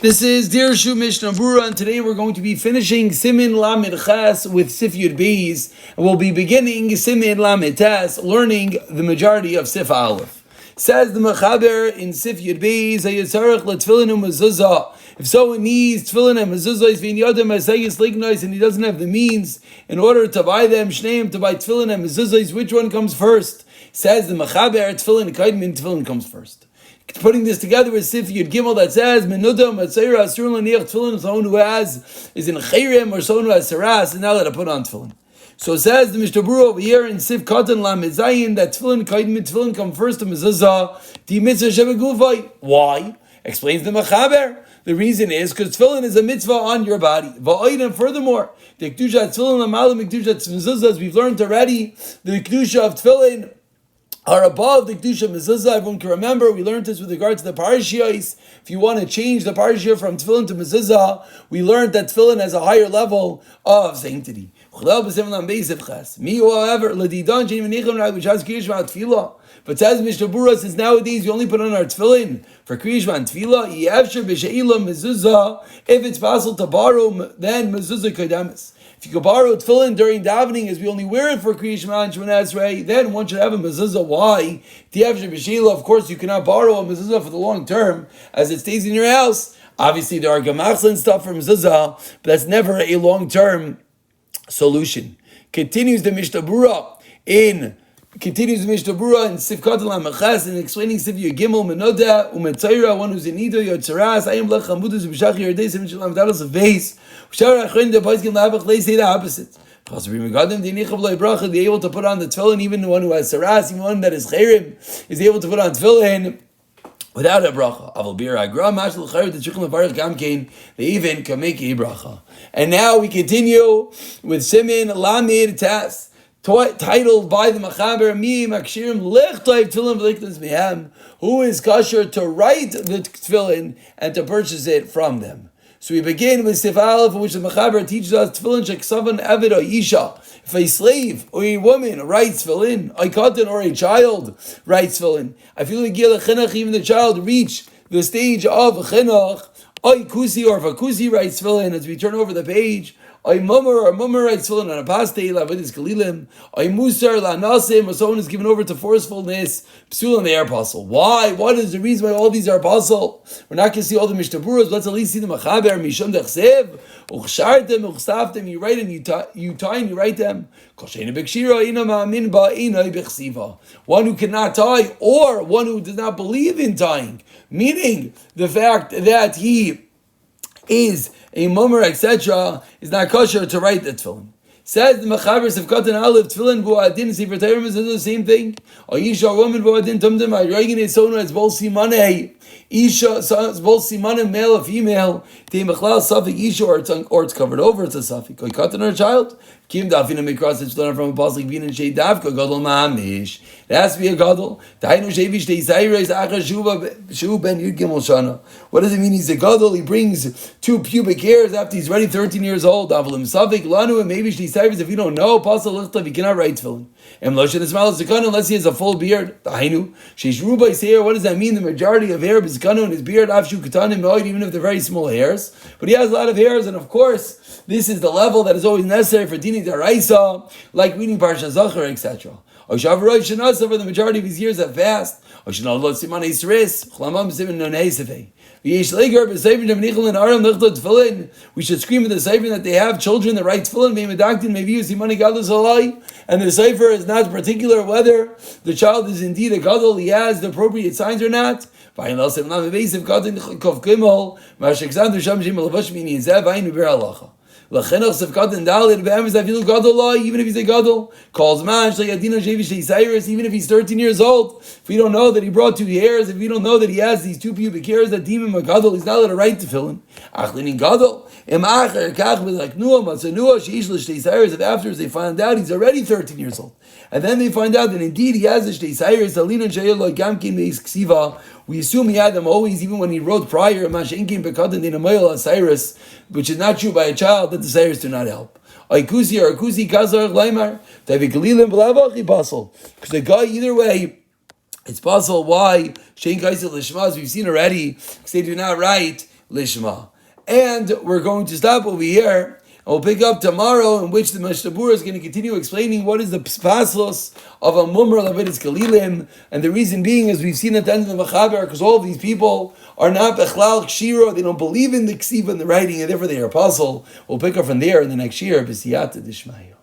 This is Dirshu Mishnah Berurah, and today we're going to be finishing Simin Lamed Ches with Sif Yud Beis, and we'll be beginning Simin Lamed Tes, learning the majority of Sif Aleph. Says the Mechaber in Sif Yud Beis, Hayatzarech leTefilin u'mezuzah. If someone needs Tefilin and mezuzah, is v'in yodem asayis lignois, and he doesn't have the means in order to buy them, shneim, to buy Tefilin and mezuzah, which one comes first? Says the Mechaber, Tefilin kaidmin, Tefilin comes first. Putting this together with Sif Yud Gimel that says Menuda Matzera Asur L'Niach Tefillin, someone who is in Chayrim or someone who has Saras and now let it put on Tefillin. So it says the Mishnah Berurah over here in Sif Katan Lamed Zayin that Tefillin Kaidmin Tefillin come first to Mezuzah Di Mitzvah Shebegufay. Why? Explains the Mechaber. The reason is because Tefillin is a mitzvah on your body. And furthermore, the Kedusha Tefillin Lamalim Kedusha Mezuzah, as we've learned already, the Kedusha of Tefillin are above the Kedusha Mezuzah. Everyone can remember, we learned this with regard to the Parashiyos. If you want to change the Parashiyah from Tefillin to Mezuzah, we learned that Tefillin has a higher level of sanctity. Me, however, but says Mishnah Berurah, since nowadays we only put on our Tefillin for Kriya and Tefillah, if it's possible to borrow, then Mezuzah Kodamis. If you could borrow Tefillin during davening, as we only wear it for Kriya Shema and Shemona Esrei, then one should have a mezuzah. Why? Of course, you cannot borrow a mezuzah for the long term, as it stays in your house. Obviously, there are gamachs and stuff for mezuzah, but that's never a long-term solution. Continues the Mishnah Berurah in Sifkat al-Maches and explaining Sif Yud Gimel Menoda Umetzaira, one who's in Nido Yotzaras Ayim Lech Hamudus B'Shach Yerdei Seven Shalom Dalos of Beis. Shara Achron the Boys can Lavach. They say the opposite. Possibly Megadim Dinichav Lo Ibracha, be able to put on the Tefillin, even the one who has Saras, even one that is Chayrim, is able to put on Tefillin without a bracha. Aval Bir Agra Mashal Chayr the Chichon Levarach Gamkein. They even can make a bracha. And now we continue with Simin Lamed Tes, titled by the Mechaber, Mi Makshirim Lechtayv Tefillin V'Lichtas Mehem, who is kosher to write the Tefillin and to purchase it from them. So we begin with Sif Aleph, in which the Mechaber teaches us Tefillin Sheksavan Eved or Isha. If a slave or a woman writes Tefillin, a katan or a child writes Tefillin, I feel like even the child reach the stage of Chinuch, or Kusi, or if a Kusi writes Tefillin, as we turn over the page, or mummer writes Tefillin on a pastel, avidis kalilim, or musar la nasim, or someone is given over to forcefulness, psul, and they are apostle. Why? What is the reason why all these are apostle? We're not going to see all the Mishnah Berurahs, but let's at least see the Mechaber, mishum dechsev, uchshartem, uchstaftem, you write and you tie and you write them. One who cannot tie, or one who does not believe in tying, meaning the fact that he is a mummer, etc., is not kosher to write the Tefillin. Says the Mechaber Sifkat and Aleph, Tefillin Bu'adin Sefer Torah is the same thing. Or Isha, woman Bu'adin Tumdim, Ayregin is someone as both Simaneh, Isha, both Simaneh, male or female, Te Mechlal Safik Isha, or it's covered over, it's a Safik. Or Katan or a child, Kim Dafina Mikras, it's learned from a Paslik Bin and Shei Davka, Gadol Ma'amish. It has to be a Gadol. Tainu Shevish Te Zaira is Achar Shu Ben Yud Gimel Shana. What does it mean? He's a Gadol, he brings 2 pubic hairs after he's already 13 years old. Avalim Safik, Lanu, and maybe Shei if you don't know, Pasal Lichtav, you cannot write Tefillin. Unless he has a full beard. What does that mean? The majority of hair is in his beard, even if they're very small hairs. But he has a lot of hairs, and of course, this is the level that is always necessary for Dini Daraisa, like reading Parsha Zachar, etc. For the majority of his years have passed. We should scream with the Sefer that they have children that write Tefillin, and the Sefer is not particular whether the child is indeed a Gadol, he has the appropriate signs or not. Even if he's a gadol, calls man, even if he's 13 years old, if we don't know that he brought 2 hairs, if we don't know that he has these 2 pubic hairs that deem him a gadol, he's not allowed to write Tefillin. If afterwards they find out he's already 13 years old, and then they find out that indeed he has a shtei sayres, we assume he had them always, even when he wrote prior, which is not true by a child, that the sayres do not help. Because the guy, either way, it's possible. Why? We've seen already, because they do not write lishma. And we're going to stop over here. And we'll pick up tomorrow, in which the Mishnah Berurah is going to continue explaining what is the paslos of a mumra lavidis kalilim, and the reason being, as we've seen at the end of the Mechaber, because all of these people are not bechlal kshira, they don't believe in the ksiva and the writing, and therefore they are apostle. We'll pick up from there in the next year. B'siyata d'shmaya.